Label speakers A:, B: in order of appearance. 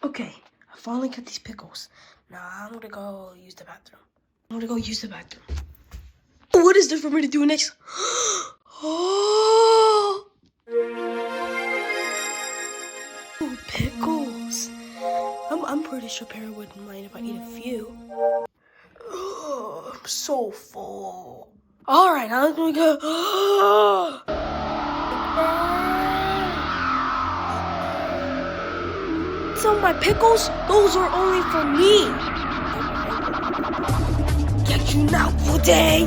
A: Okay, I finally got these pickles. Now I'm gonna go use the bathroom. What is there for me to do next? Oh, pickles. I'm pretty sure Perry wouldn't mind if I eat a few. Oh, I'm so full. All right, now I'm gonna go. Some of my pickles, those are only for me. Get you now, pudding.